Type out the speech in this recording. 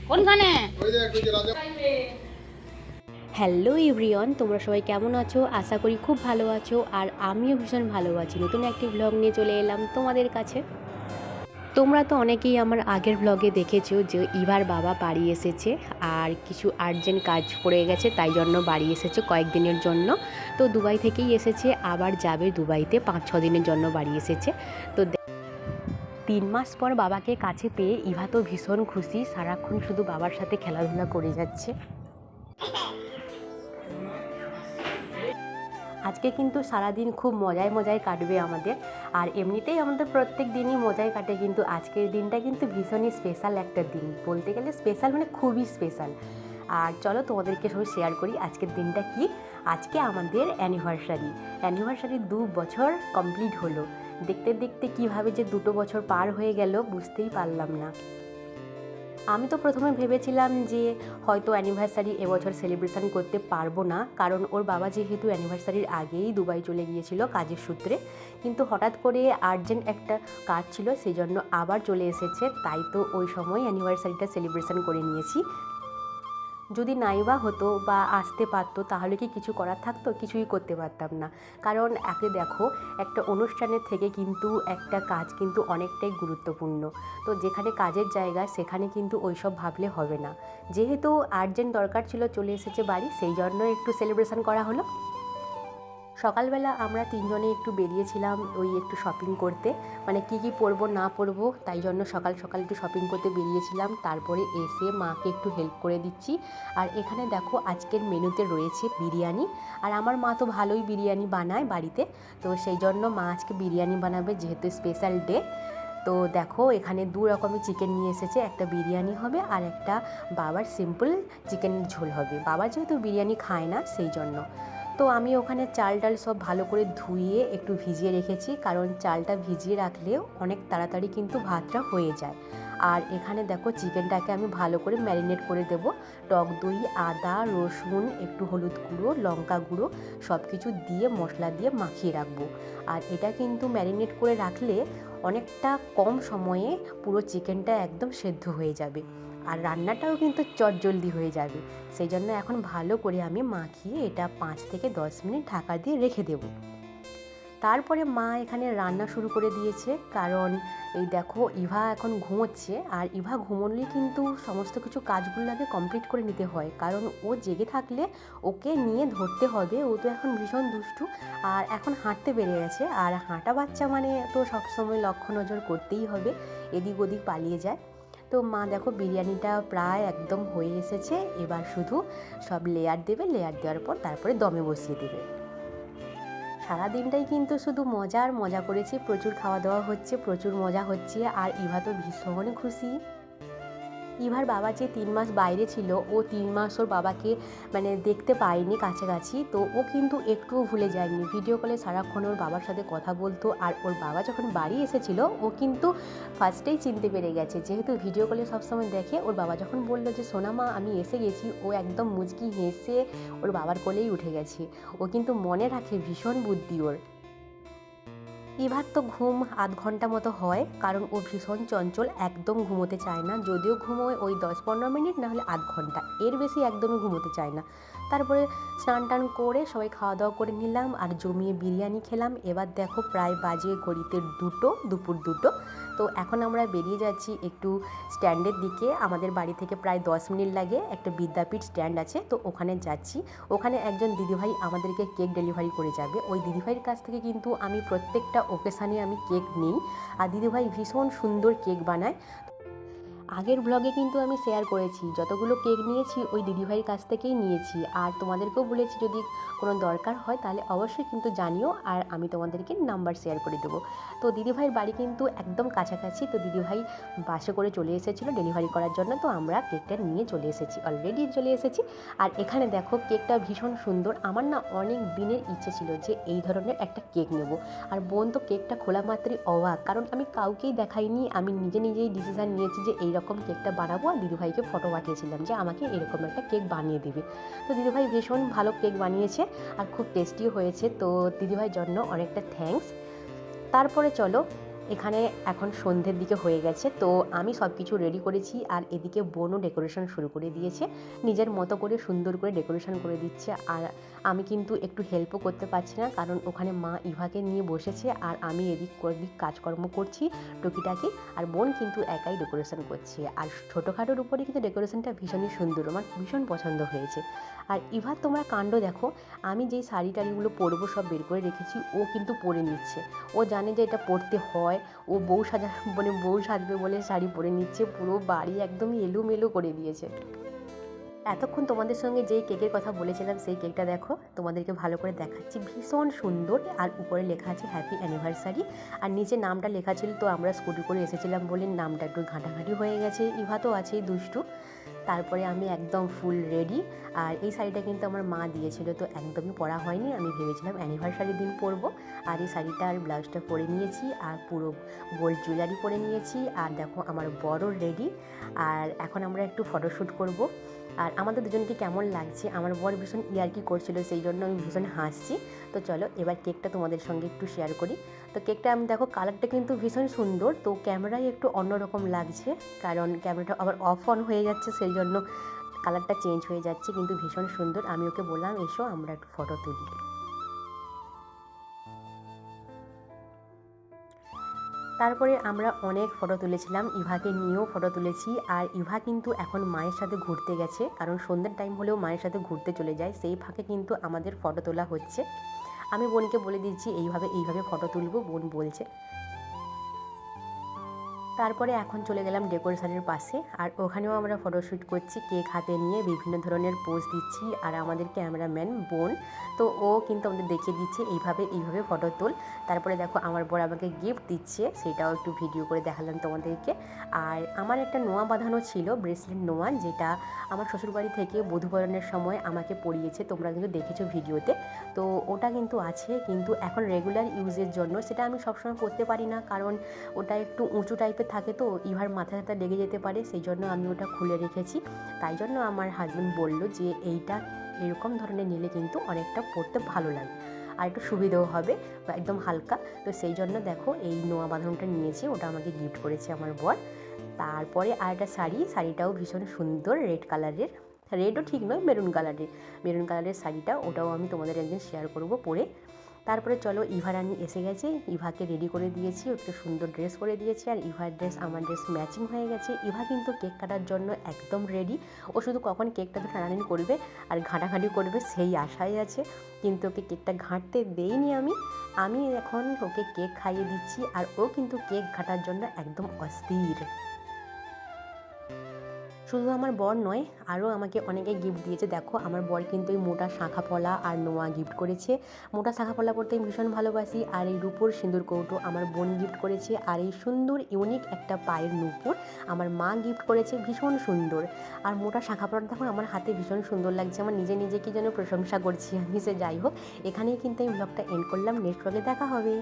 কোনখানে? Hello everyone, তোমরা সবাই কেমন আছো? আশা করি খুব ভালো আছো। আর আমিও ভীষণ ভালো আছি। নতুন একটি ভ্লগ নিয়ে চলে এলাম তোমাদের কাছে। তোমরা তো অনেকেই আমার আগের ভ্লগে দেখেছো যে ইভার বাবা বাড়ি এসেছে আর কিছু আর্জেন্ট কাজ পড়ে গেছে, তাই জন্য বাড়ি এসেছে কয়েকদিনের জন্য। তো দুবাই থেকেই এসেছে, আবার যাবে দুবাইতে 5-6 দিনের জন্য বাড়ি এসেছে। তো 3 মাস পর বাবাকে কাছে পেয়ে ইভা তো ভীষণ খুশি, সারাক্ষণ শুধু বাবার সাথে খেলাধুলা করে যাচ্ছে। আজকে কিন্তু সারাদিন খুব মজায় মজায় কাটবে আমাদের। আর এমনিতেই আমাদের প্রত্যেক দিনই মজায় কাটে, কিন্তু আজকের দিনটা কিন্তু ভীষণই স্পেশাল একটা দিন। বলতে গেলে স্পেশাল মানে খুবই স্পেশাল। আর চলো তোমাদেরকে সব শেয়ার করি আজকের দিনটা কি। আজকে আমাদের অ্যানিভার্সারি 2 বছর কমপ্লিট হলো। দেখতে দেখতে কীভাবে যে 2 বছর পার হয়ে গেল বুঝতেই পারলাম না। আমি তো প্রথমে ভেবেছিলাম যে হয়তো অ্যানিভার্সারি এবছর সেলিব্রেশন করতে পারবো না, কারণ ওর বাবা যেহেতু অ্যানিভার্সারির আগেই দুবাই চলে গিয়েছিল কাজের সূত্রে। কিন্তু হঠাৎ করে আর্জেন্ট একটা কাজ ছিল, সেই জন্য আবার চলে এসেছে, তাই তো ওই সময় অ্যানিভার্সারিটা সেলিব্রেশন করে নিয়েছি। যদি নাইবা হতো বা আসতে পারতো তাহলে কি কিছু করার থাকতো? কিছুই করতে পারতাম না। কারণ একে দেখো, একটা অনুষ্ঠানের থেকে কিন্তু একটা কাজ কিন্তু অনেকটাই গুরুত্বপূর্ণ। তো যেখানে কাজের জায়গা সেখানে কিন্তু ওইসব ভাবলে হবে না। যেহেতু আর্জেন্ট দরকার ছিল, চলে এসেছে বাড়ি, সেই জন্য একটু সেলিব্রেশন করা হলো। সকালবেলা আমরা 3 জনে একটু বেরিয়েছিলাম ওই একটু শপিং করতে, মানে কী পরবো না পরবো, তাই জন্য সকাল সকাল একটু শপিং করতে বেরিয়েছিলাম। তারপরে এসে মাকে একটু হেল্প করে দিচ্ছি। আর এখানে দেখো আজকের মেনুতে রয়েছে বিরিয়ানি। আর আমার মা তো ভালোই বিরিয়ানি বানায় বাড়িতে, তো সেই জন্য মা আজকে বিরিয়ানি বানাবে যেহেতু স্পেশাল ডে। তো দেখো এখানে 2 রকমের চিকেন নিয়ে এসেছে, একটা বিরিয়ানি হবে আর একটা বাবার সিম্পল চিকেনের ঝোল হবে। বাবা যেহেতু বিরিয়ানি খায় না সেই জন্য। তো আমি ওখানে চাল ডাল সব ভালো করে ধুয়ে একটু ভিজিয়ে রেখেছি, কারণ চালটা ভিজিয়ে রাখলে অনেক তাড়াতাড়ি কিন্তু ভাতটা হয়ে যায়। আর এখানে দেখো চিকেনটাকে আমি ভালো করে ম্যারিনেট করে দেব। টক দই, আদা, রসুন, একটু হলুদ গুঁড়ো, লঙ্কা গুঁড়ো সব কিছু দিয়ে মশলা দিয়ে মাখিয়ে রাখবো। আর এটা কিন্তু ম্যারিনেট করে রাখলে অনেকটা কম সময়ে পুরো চিকেনটা একদম সেদ্ধ হয়ে যাবে। আর রান্নাটাও কিন্তু চটজলদি হয়ে যাবে। সেই জন্য এখন ভালো করে আমি মাখিয়ে এটা 5 থেকে 10 মিনিট ঢাকা দিয়ে রেখে দেব। তারপরে মা এখানে রান্না শুরু করে দিয়েছে, কারণ এই দেখো ইভা এখন ঘুমোচ্ছে। আর ইভা ঘুমোলেই কিন্তু সমস্ত কিছু কাজগুলো আগে কমপ্লিট করে নিতে হয়, কারণ ও জেগে থাকলে ওকে নিয়ে ধরতে হবে। ও তো এখন ভীষণ দুষ্টু, আর এখন হাঁটতে পেরে গেছে। আর হাঁটা বাচ্চা মানে তো সবসময় লক্ষ্য নজর করতেই হবে, এদিক ওদিক পালিয়ে যায়। তো মা দেখো বিরিয়ানিটা প্রায় একদম হয়ে এসেছে, এবার শুধু সব লেয়ার দেবে, লেয়ার দেওয়ার পর তারপরে দমে বসিয়ে দেবে। সারা দিনটাই কিন্তু শুধু মজা আর মজা করেছি, প্রচুর খাওয়া দাওয়া হচ্ছে, প্রচুর মজা হচ্ছে। আর ইভা তো ভীষণ খুশি। ইভার বাবা যে 3 মাস বাইরে ছিল, ও 3 মাস ওর বাবাকে মানে দেখতে পায়নি কাছাকাছি, তো ও কিন্তু একটুও ভুলে যায়নি। ভিডিও কলে সারাক্ষণ ওর বাবার সাথে কথা বলতো। আর ওর বাবা যখন বাড়ি এসেছিল ও কিন্তু ফার্স্টেই চিনতে পেরে গেছে, যেহেতু ভিডিও কলে সবসময় দেখে। ওর বাবা যখন বললো যে সোনা মা আমি এসে গেছি, ও একদম মুচকি হেসে ওর বাবার কোলেই উঠে গেছে। ও কিন্তু মনে রাখে, ভীষণ বুদ্ধি ওর। ইভার তো ঘুম 1/2 ঘন্টা মতো হয়, কারণ ও ভীষণ চঞ্চল, একদম ঘুমোতে চায় না। যদিও ঘুমোয় ওই 10-15 মিনিট, নাহলে 1/2 ঘন্টা, এর বেশি একদমই ঘুমোতে চায় না। তারপরে স্নান টান করে সবাই খাওয়া দাওয়া করে নিলাম আর জমিয়ে বিরিয়ানি খেলাম। এবার দেখো প্রায় বাজে ঘড়িতে 2টো, দুপুর 2টো। তো এখন আমরা বেরিয়ে যাচ্ছি একটু স্ট্যান্ডের দিকে। আমাদের বাড়ি থেকে প্রায় 10 মিনিট লাগে, একটা বিদ্যাপীঠ স্ট্যান্ড আছে, তো ওখানে যাচ্ছি। ওখানে একজন দিদিভাই আমাদেরকে কেক ডেলিভারি করে যাবে। ওই দিদিভাইয়ের কাছ থেকে কিন্তু আমি প্রত্যেকটা ওকেশানে আমি কেক নিই। আর দিদিভাই ভীষণ সুন্দর কেক বানায়। আগের ব্লগে কিন্তু আমি শেয়ার করেছি যতগুলো কেক নিয়েছি ওই দিদিভাইয়ের কাছ থেকেই নিয়েছি। আর তোমাদেরকেও বলেছি যদি কোনো দরকার হয় তাহলে অবশ্যই কিন্তু জানিও, আর আমি তোমাদেরকে নাম্বার শেয়ার করে দেবো। তো দিদিভাইয়ের বাড়ি কিন্তু একদম কাছাকাছি, তো দিদিভাই বাসে করে চলে এসেছিলো ডেলিভারি করার জন্য। তো আমরা কেকটা নিয়ে চলে এসেছি, অলরেডি চলে এসেছি। আর এখানে দেখো কেকটা ভীষণ সুন্দর। আমার না অনেক দিনের ইচ্ছে ছিল যে এই ধরনের একটা কেক নেব। আর বোন তো কেকটা খোলা মাত্রই অবাক, কারণ আমি কাউকেই দেখাইনি, আমি নিজেই ডিসিশান নিয়েছি যে এইরকম কেকটা বানাবো। আর দিদিভাইকে ফটো পাঠিয়েছিলাম যে আমাকে এরকম একটা কেক বানিয়ে দেবে। তো দিদিভাই ভীষণ ভালো কেক বানিয়েছে আর খুব টেস্টিও হয়েছে। তো দিদিভাইয়ের জন্য অনেকটা থ্যাঙ্কস। তারপরে চলো এখানে এখন সন্ধ্যের দিকে হয়ে গেছে, তো আমি সব কিছু রেডি করেছি আর এদিকে বোনও ডেকোরেশন শুরু করে দিয়েছে, নিজের মতো করে সুন্দর করে ডেকোরেশন করে দিচ্ছে। আর আমি কিন্তু একটু হেল্পও করতে পারছি না, কারণ ওখানে মা ইভাকে নিয়ে বসেছে আর আমি এদিক ওদিক কাজকর্ম করছি টুকিটাকি, আর বোন কিন্তু একাই ডেকোরেশন করছে। আর ছোটোখাটোর উপরে কিন্তু ডেকোরেশনটা ভীষণই সুন্দর, আমার ভীষণ পছন্দ হয়েছে। আর ইভার তোমরা কাণ্ড দেখো, আমি যেই শাড়ি টাড়িগুলো পরবো সব বের করে রেখেছি, ও কিন্তু পরে নিচ্ছে। ও জানে যে এটা পরতে হয়, ও বউ সাজবে বলে শাড়ি পরে নিচ্ছে। পুরো বাড়ি একদমই এলোমেলো করে দিয়েছে। এতক্ষণ তোমাদের সঙ্গে যেই কেকের কথা বলেছিলাম সেই কেকটা দেখো, তোমাদেরকে ভালো করে দেখাচ্ছি, ভীষণ সুন্দর। আর উপরে লেখা আছে হ্যাপি অ্যানিভার্সারি, আর নিচে নামটা লেখা ছিল। তো আমরা স্কুটি করে এসেছিলাম বলে নামটা একটু ঘাঁটাঘাঁটি হয়ে গেছে। ইভা তো আছেই দুষ্টু। তারপরে আমি একদম ফুল রেডি। আর এই শাড়িটা কিন্তু আমার মা দিয়েছিল, তো একদমই পরা হয়নি, আমি ভেবেছিলাম অ্যানিভার্সারির দিন পরবো। আর এই শাড়িটা আর ব্লাউজটা পরে নিয়েছি, আর পুরো গোল্ড জুয়েলারি পরে নিয়েছি। আর দেখো আমার বড় রেডি। আর এখন আমরা একটু ফটোশ্যুট করব। আর আমাদের দুজনকে কেমন লাগছে, আমার বর ভীষণ ইয়ার্কি করছিল, সেই জন্য আমি ভীষণ হাসছি। তো চলো এবার কেকটা তোমাদের সঙ্গে একটু শেয়ার করি। তো কেকটা আমি দেখো, কালারটা কিন্তু ভীষণ সুন্দর, তো ক্যামেরায় একটু অন্যরকম লাগছে, কারণ ক্যামেরাটা আবার অফ অন হয়ে যাচ্ছে, সেই জন্য কালারটা চেঞ্জ হয়ে যাচ্ছে, কিন্তু ভীষণ সুন্দর। আমি ওকে বললাম এসো আমরা একটু ফটো তুলি। তারপরে আমরা অনেক ফটো তুলেছিলাম, ইভাকে নিয়েও ফটো তুলেছি। আর ইভা কিন্তু এখন মায়ের সাথে ঘুরতে গেছে, কারণ সন্ধ্যের টাইম হলেও মায়ের সাথে ঘুরতে চলে যায়, সেই ফাঁকে কিন্তু আমাদের ফটো তোলা হচ্ছে। আমি বোনকে বলে দিচ্ছি এইভাবে ফটো তুলবো, বোন বলছে। তারপরে এখন চলে গেলাম ডেকোরেশনের পাশে, আর ওখানেও আমরা ফটোশ্যুট করছি, কেক হাতে নিয়ে বিভিন্ন ধরনের পোজ দিচ্ছি। আর আমাদের ক্যামেরাম্যান বোন, তো ও কিন্তু আমাদের দেখিয়ে দিচ্ছে এইভাবে ফটো তোল। তারপরে দেখো আমার বর আমাকে গিফট দিচ্ছে, সেটাও একটু ভিডিও করে দেখালাম তোমাদেরকে। আর আমার একটা নোয়া বাঁধানো ছিল, ব্রেসলেট নোয়া, যেটা আমার শ্বশুরবাড়ি থেকে বধূবরণের সময় আমাকে পরিয়েছে, তোমরা কিন্তু দেখেছো ভিডিওতে। তো ওটা কিন্তু আছে, কিন্তু এখন রেগুলার ইউজের জন্য সেটা আমি সবসময় করতে পারি না, কারণ ওটা একটু উঁচু টাইপের থাকে, তো ইভার মাথায় লেগে যেতে পারে, সেই জন্য আমি ওটা খুলে রেখেছি। তাই জন্য আমার হাজব্যান্ড বলল যে এইটা এরকম ধরনের নিলে কিন্তু অনেকটা পরতে ভালো লাগে, আর একটু সুবিধাও হবে, একদম হালকা। তো সেই জন্য দেখো এই নোয়া বাঁধানোটা নিয়েছি, ওটা আমাকে গিফট করেছে আমার বর। তারপরে আর একটা শাড়িটাও ভীষণ সুন্দর, রেড কালারের, রেডও ঠিক নয়, মেরুন কালারের শাড়িটা, ওটাও আমি তোমাদের একদিন শেয়ার করব পরে। তারপরে চলো ইভা রানী এসে গেছে, ইভাকে রেডি করে দিয়েছি, একটু সুন্দর ড্রেস করে দিয়েছি, আর ইভার ড্রেস আমার ড্রেস ম্যাচিং হয়ে গেছে। ইভা কিন্তু কেক কাটার জন্য একদম রেডি, ও শুধু কখন কেকটাতে টানাটানি করবে আর ঘাঁটাঘাঁটি করবে সেই আশায় আছে, কিন্তু ওকে কেকটা ঘাঁটতে দেইনি আমি এখন ওকে কেক খাইয়ে দিচ্ছি, আর ও কিন্তু কেক ঘাঁটার জন্য একদম অস্থির। শুধু আমার বর নয়, আরও আমাকে অনেকে গিফট দিয়েছে। দেখো আমার বর কিন্তু এই মোটা শাঁখাপলা আর নোয়া গিফট করেছে, মোটা শাঁখাপলা পরতে আমি ভীষণ ভালোবাসি। আর এই রূপোর সিঁদুর কৌটো আমার বোন গিফট করেছে, আর এই সুন্দর ইউনিক একটা পায়ের নূপুর আমার মা গিফট করেছে, ভীষণ সুন্দর। আর মোটা শাঁখাপলাটা দেখো আমার হাতে ভীষণ সুন্দর লাগছে, আমার নিজে কি যেন প্রশংসা করছি আমি। সে যাই হোক, এখানেই কিন্তু আমি ব্লগটা এন্ড করলাম, নেক্সট ব্লগে দেখা হবে।